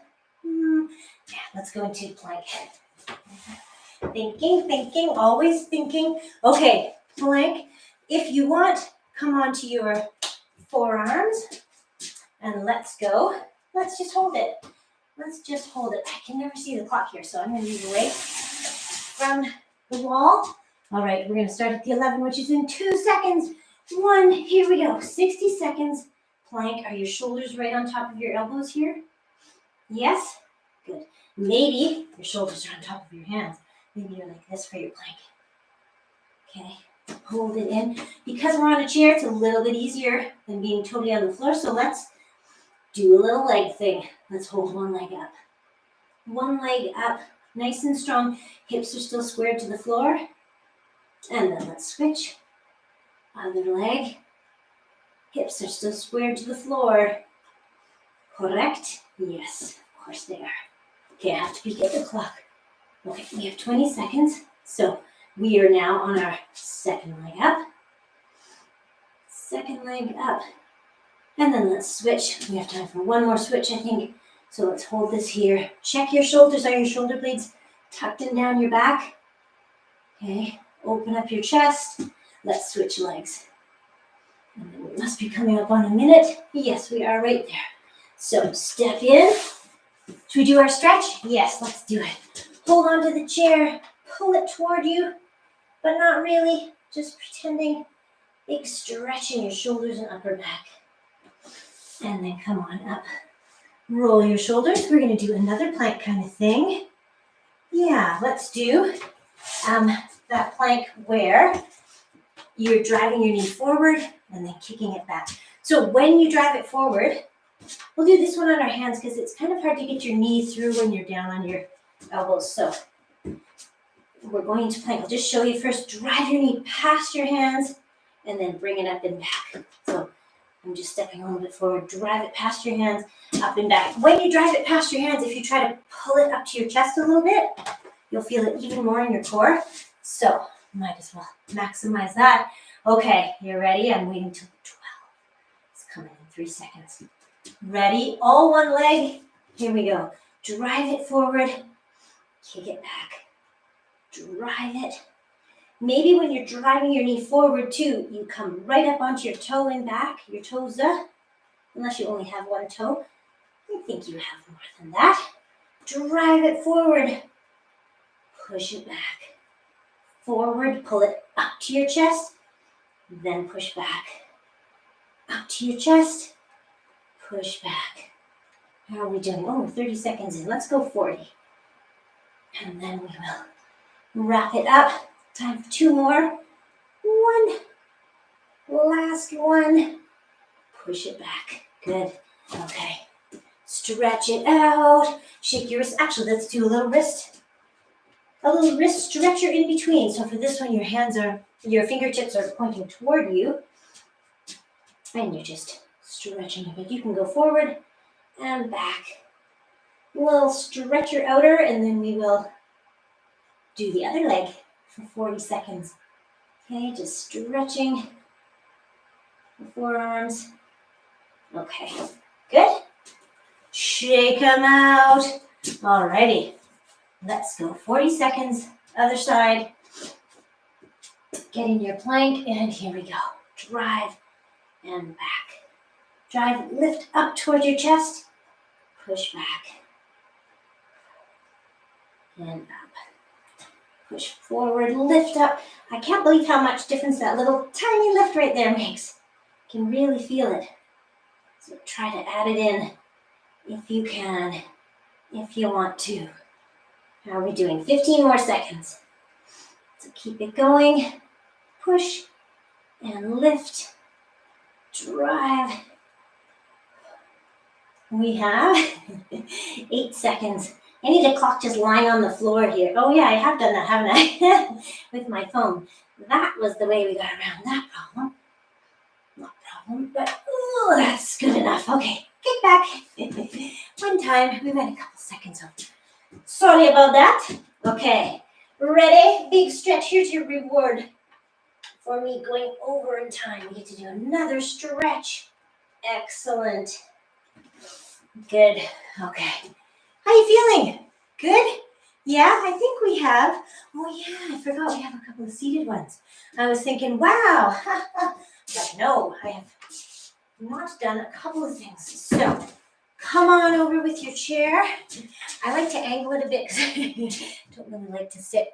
let's go into plank. Thinking, always thinking. Okay, plank. If you want, come onto your forearms and let's go. Let's just hold it. Let's just hold it. I can never see the clock here, so I'm going to move away from the wall. All right, we're going to start at the 11, which is in 2 seconds. 1, here we go. 60 seconds. Plank. Are your shoulders right on top of your elbows here? Yes? Good. Maybe your shoulders are on top of your hands. Maybe you're like this for your plank. Okay. Hold it in. Because we're on a chair, it's a little bit easier than being totally on the floor. So let's do a little leg thing. Let's hold one leg up. One leg up, nice and strong. Hips are still squared to the floor. And then let's switch. Other leg. Hips are still squared to the floor. Correct? Yes, of course they are. Okay, I have to peek at the clock. Okay, we have 20 seconds. So we are now on our second leg up. Second leg up. And then let's switch. We have time for one more switch, I think. So let's hold this here. Check your shoulders. Are your shoulder blades tucked in down your back? Okay, open up your chest. Let's switch legs. And then we must be coming up on a minute. Yes, we are right there. So step in. Should we do our stretch? Yes, let's do it. Hold on to the chair, pull it toward you, but not really, just pretending. Big stretch in your shoulders and upper back. And then come on up. Roll your shoulders. We're going to do another plank kind of thing. Yeah, let's do that plank where you're driving your knee forward and then kicking it back. So when you drive it forward, we'll do this one on our hands because it's kind of hard to get your knee through when you're down on your elbows. So we're going to plank. I'll just show you first. Drive your knee past your hands and then bring it up and back. So I'm just stepping a little bit forward. Drive it past your hands, up and back. When you drive it past your hands, if you try to pull it up to your chest a little bit, you'll feel it even more in your core. So might as well maximize that. Okay, you're ready? I'm waiting till 12. It's coming in 3 seconds. Ready? All one leg. Here we go. Drive it forward. Kick it back. Drive it. Maybe when you're driving your knee forward too, you come right up onto your toe and back, your toes up, unless you only have one toe. I think you have more than that. Drive it forward. Push it back. Forward, pull it up to your chest, then push back. Up to your chest, push back. How are we doing? Oh, 30 seconds in. Let's go 40. And then we will wrap it up. Time for 2 more. 1. Last one. Push it back. Good. Okay. Stretch it out. Shake your wrist. Actually, let's do a little wrist stretcher in between. So for this one, your fingertips are pointing toward you. And you're just stretching a bit. You can go forward and back. We'll stretch your outer and then we will do the other leg for 40 seconds. Okay, just stretching the forearms. Okay, good. Shake them out. Alrighty, let's go. 40 seconds, other side. Get into your plank and here we go. Drive and back. Drive, lift up towards your chest. Push back. And up. Push forward, lift up. I can't believe how much difference that little tiny lift right there makes. You can really feel it. So try to add it in if you can, if you want to. How are we doing? 15 more seconds. So keep it going. Push and lift. Drive. We have 8 seconds. I need a clock just lying on the floor here. Oh yeah, I have done that, haven't I? With my phone. That was the way we got around that problem. Not a problem, but ooh, that's good enough. Okay, get back. One time, we've had a couple seconds off. Sorry about that. Okay, ready? Big stretch. Here's your reward for me going over in time. We get to do another stretch. Excellent. Good. Okay. How you feeling? Good? Yeah, I think we have. Oh yeah, I forgot we have a couple of seated ones. I was thinking, wow. But no, I have not done a couple of things. So come on over with your chair. I like to angle it a bit because I don't really like to sit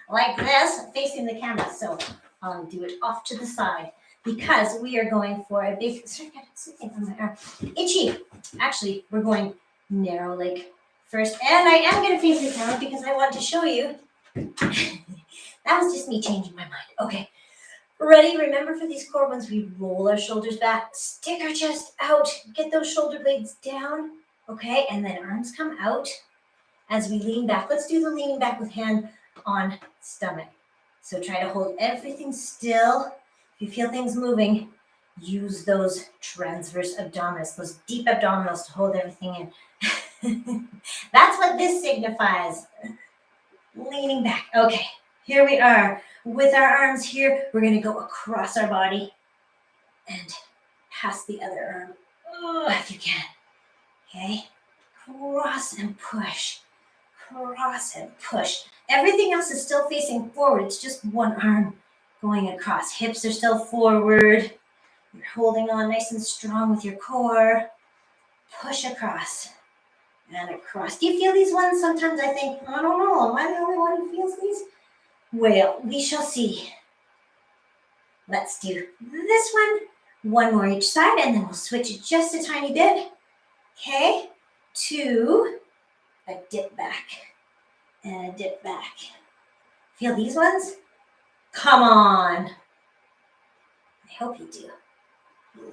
like this, facing the camera. So I'll do it off to the side because we are going for a big, sorry, I got something on my arm. Itchy. Actually, we're going narrow leg first. And I am going to face the camera because I want to show you. That was just me changing my mind. Okay. Ready? Remember for these core ones, we roll our shoulders back, stick our chest out, get those shoulder blades down. Okay. And then arms come out as we lean back. Let's do the leaning back with hand on stomach. So try to hold everything still. If you feel things moving, use those transverse abdominals, those deep abdominals to hold everything in. That's what this signifies. Leaning back. Okay, here we are. With our arms here, we're going to go across our body and past the other arm. Oh, if you can. Okay, cross and push. cross and push. Everything else is still facing forward. It's just one arm going across. Hips are still forward. You're holding on nice and strong with your core. Push across and across. Do you feel these ones? Sometimes I think, I don't know, am I the only one who feels these? Well, we shall see. Let's do this one. One more each side, and then we'll switch it just a tiny bit. Okay, 2, a dip back, and a dip back. Feel these ones? Come on. I hope you do.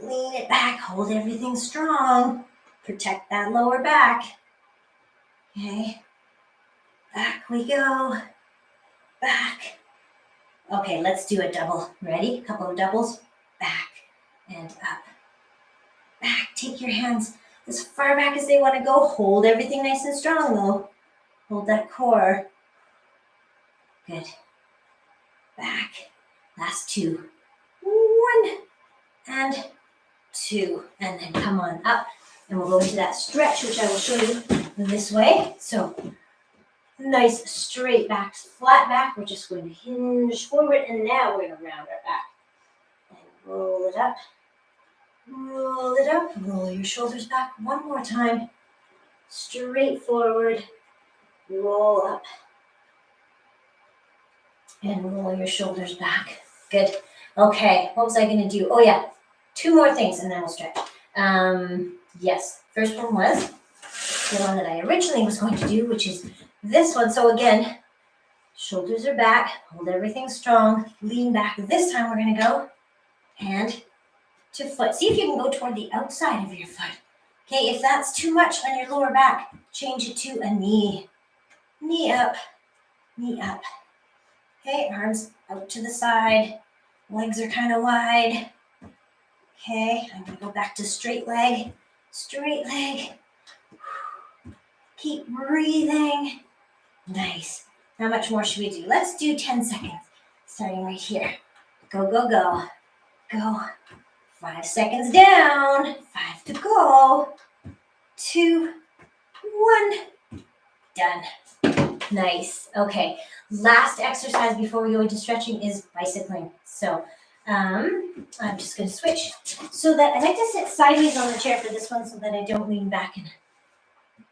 Lean it back, hold everything strong. Protect that lower back. Okay, back we go. Back. Okay, let's do a double. Ready? A couple of doubles. Back and up. Back. Take your hands as far back as they want to go. Hold everything nice and strong though. Hold that core. Good. Back. Last 2. 1 and 2. And then come on up. And we'll go into that stretch, which I will show you this way. So nice straight back, flat back. We're just going to hinge forward. And now we're going to round our back. And roll it up. Roll it up. Roll your shoulders back one more time. Straight forward. Roll up. And roll your shoulders back. Good. Okay, what was I going to do? Oh yeah, 2 more things and then we'll stretch. Yes, first one was the one that I originally was going to do, which is this one. So again, shoulders are back, hold everything strong, lean back. This time we're going to go hand to foot. See if you can go toward the outside of your foot. Okay, if that's too much on your lower back, change it to a knee. Knee up, knee up. Okay, arms out to the side. Legs are kind of wide. Okay, I'm going to go back to straight leg. Straight leg. Keep breathing. Nice. How much more should we do? Let's do 10 seconds. Starting right here. Go, go, go. Go. 5 seconds down. 5 to go. 2, 1. Done. Nice. Okay. Last exercise before we go into stretching is bicycling. So I'm just going to switch so that I like to sit sideways on the chair for this one so that I don't lean back and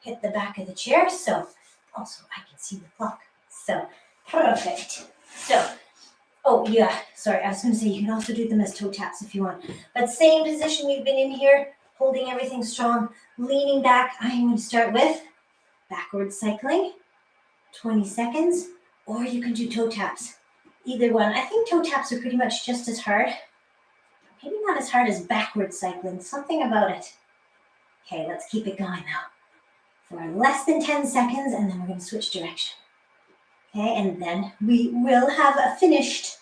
hit the back of the chair. So also I can see the clock. So perfect. So, oh yeah, sorry, I was going to say you can also do them as toe taps if you want. But same position we've been in here, holding everything strong, leaning back. I'm going to start with backward cycling, 20 seconds, or you can do toe taps. Either one. I think toe taps are pretty much just as hard. Maybe not as hard as backward cycling. Something about it. Okay, let's keep it going now. For less than 10 seconds, and then we're going to switch direction. Okay, and then we will have a finished.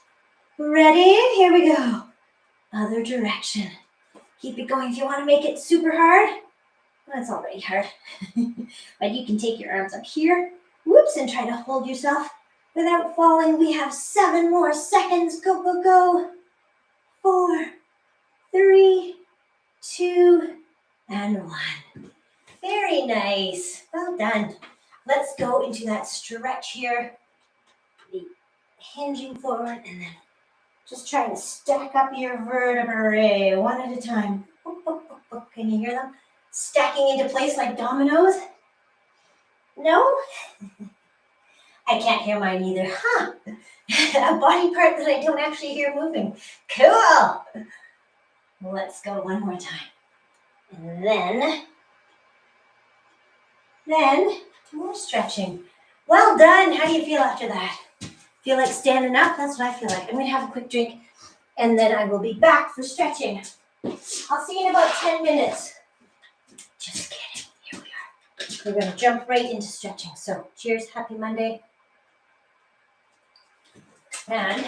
Ready? Here we go. Other direction. Keep it going. If you want to make it super hard, well, it's already hard. But you can take your arms up here. Whoops, and try to hold yourself without falling. We have 7 more seconds. Go, go, go. 4, 3, 2, and 1. Very nice. Well done. Let's go into that stretch here. Hinging forward and then just trying to stack up your vertebrae one at a time. Can you hear them? Stacking into place like dominoes? No? I can't hear mine either. Huh. A body part that I don't actually hear moving. Cool. Let's go one more time. And then more stretching. Well done. How do you feel after that? Feel like standing up? That's what I feel like. I'm going to have a quick drink and then I will be back for stretching. I'll see you in about 10 minutes. Just kidding. Here we are. We're going to jump right into stretching. So cheers. Happy Monday. And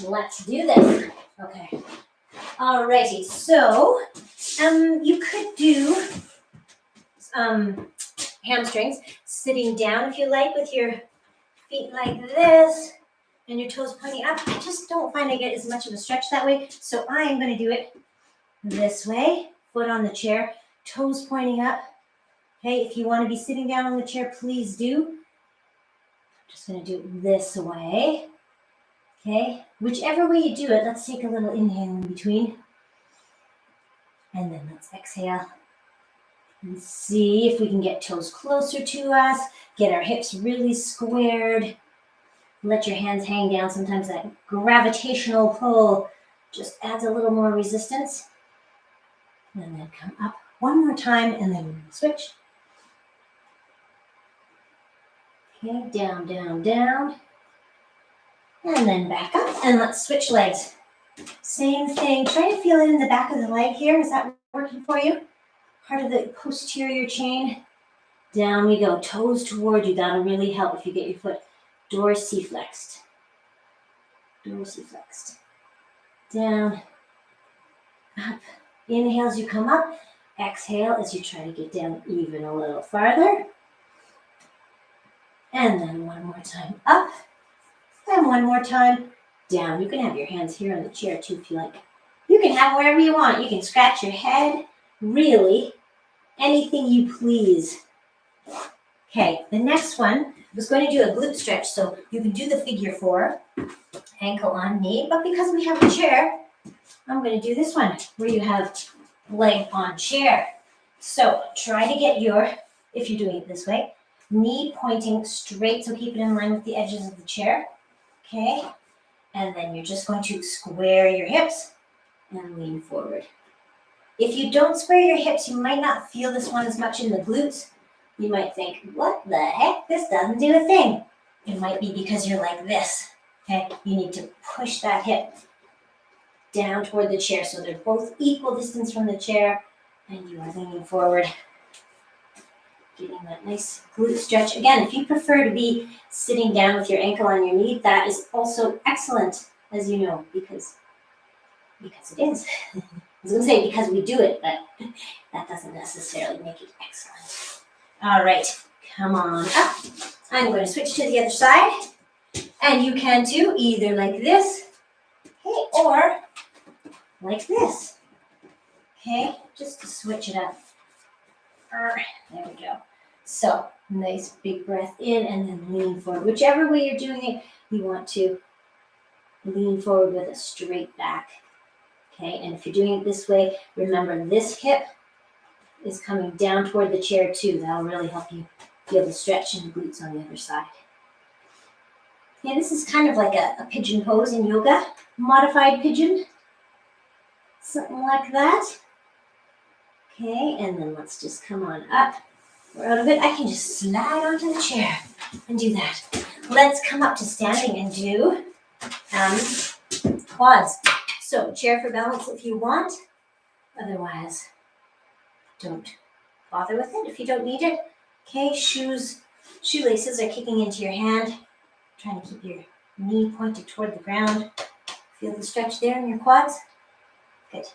let's do this. Okay. Alrighty. So you could do hamstrings sitting down if you like with your feet like this and your toes pointing up. I just don't find I get as much of a stretch that way. So I'm going to do it this way. Foot on the chair, toes pointing up. Okay, if you want to be sitting down on the chair, please do. I'm just going to do it this way. Okay, whichever way you do it, let's take a little inhale in between. And then let's exhale. And see if we can get toes closer to us. Get our hips really squared. Let your hands hang down. Sometimes that gravitational pull just adds a little more resistance. And then come up one more time and then we'll switch. Okay, down, down, down. And then back up and let's switch legs. Same thing. Try to feel it in the back of the leg here. Is that working for you? Part of the posterior chain. Down we go. Toes toward you. That'll really help if you get your foot dorsiflexed. Dorsiflexed. Down. Up. Inhale as you come up. Exhale as you try to get down even a little farther. And then one more time up. And one more time down. You can have your hands here on the chair too if you like. You can have wherever you want. You can scratch your head. Really, anything you please. Okay, the next one was going to do a glute stretch. So you can do the figure 4, ankle on knee. But because we have a chair, I'm going to do this one where you have leg on chair. So try to get your, if you're doing it this way, knee pointing straight. So keep it in line with the edges of the chair. Okay, and then you're just going to square your hips and lean forward. If you don't square your hips, you might not feel this one as much in the glutes. You might think, what the heck? This doesn't do a thing. It might be because you're like this. Okay, you need to push that hip down toward the chair so they're both equal distance from the chair and you are leaning forward. Getting that nice glute stretch. Again, if you prefer to be sitting down with your ankle on your knee, that is also excellent, as you know, because it is. I was going to say because we do it, but that doesn't necessarily make it excellent. All right, come on up. I'm going to switch to the other side, and you can do either like this, okay, or like this, okay, just to switch it up. There we go. So, nice big breath in and then lean forward. Whichever way you're doing it, you want to lean forward with a straight back. Okay, and if you're doing it this way, remember this hip is coming down toward the chair too. That'll really help you feel the stretch in the glutes on the other side. Yeah, this is kind of like a pigeon pose in yoga, modified pigeon. Something like that. Okay, and then let's just come on up. We're out of it. I can just slide onto the chair and do that. Let's come up to standing and do quads. So chair for balance if you want. Otherwise, don't bother with it if you don't need it. Okay, shoelaces are kicking into your hand. Trying to keep your knee pointed toward the ground. Feel the stretch there in your quads. Good.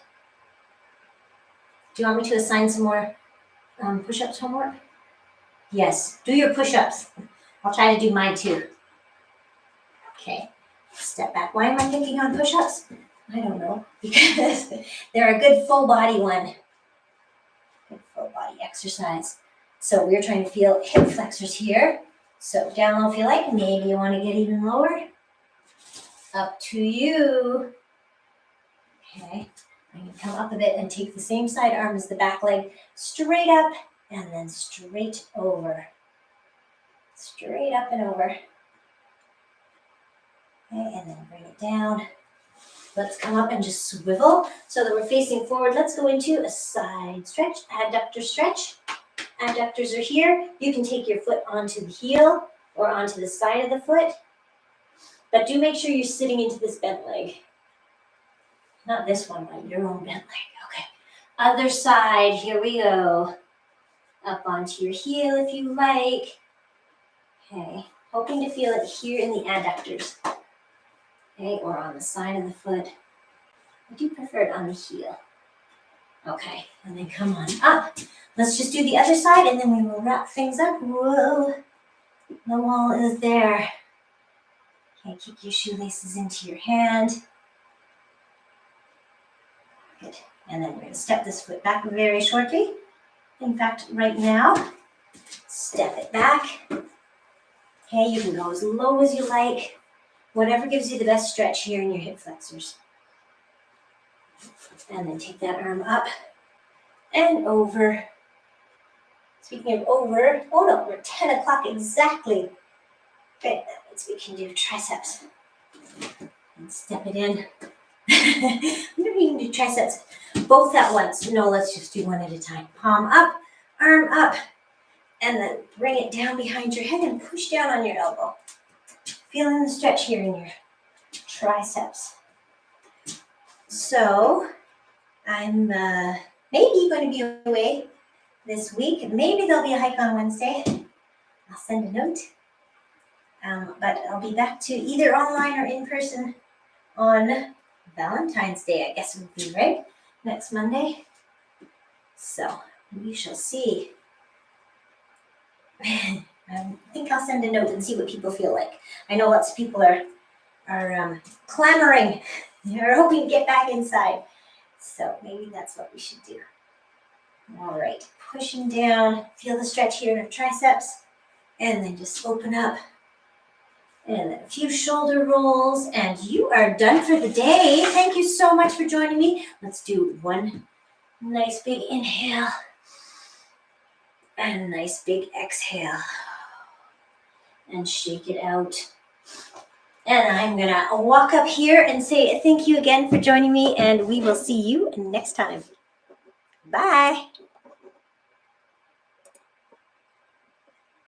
Do you want me to assign some more push-ups homework? Yes, do your push-ups. I'll try to do mine too. Okay, step back. Why am I thinking on push-ups? I don't know, because they're a good full body one. Good full body exercise. So we're trying to feel hip flexors here. So down low if you like. Maybe you want to get even lower. Up to you. Okay, I'm going to come up a bit and take the same side arm as the back leg. Straight up and then straight over. Straight up and over. Okay, and then bring it down. Let's come up and just swivel so that we're facing forward. Let's go into a side stretch, adductor stretch. Adductors are here. You can take your foot onto the heel or onto the side of the foot. But do make sure you're sitting into this bent leg. Not this one, but your own bent leg. Okay. Other side, here we go. Up onto your heel if you like. Okay. Hoping to feel it here in the adductors. Okay, or on the side of the foot. I do prefer it on the heel. Okay, and then come on up. Let's just do the other side and then we will wrap things up. Whoa, the wall is there. Okay, kick your shoelaces into your hand. Good, and then we're going to step this foot back very shortly In fact, right now, step it back. Okay, you can go as low as you like. Whatever gives you the best stretch here in your hip flexors. And then take that arm up and over. Speaking of over, oh no, we're 10 o'clock exactly. Okay, that means we can do triceps. And step it in. Maybe you can do triceps both at once. No, let's just do one at a time. Palm up, arm up, and then bring it down behind your head and push down on your elbow. Feeling the stretch here in your triceps. So, I'm maybe going to be away this week. Maybe there'll be a hike on Wednesday. I'll send a note. But I'll be back to either online or in person on Valentine's Day, I guess it would be, right? Next Monday. So, we shall see. I think I'll send a note and see what people feel like. I know lots of people are clamoring. They're hoping to get back inside. So maybe that's what we should do. All right, pushing down. Feel the stretch here in our triceps. And then just open up. And then a few shoulder rolls. And you are done for the day. Thank you so much for joining me. Let's do one nice big inhale. And a nice big exhale. And shake it out. And I'm going to walk up here and say thank you again for joining me, and we will see you next time. Bye.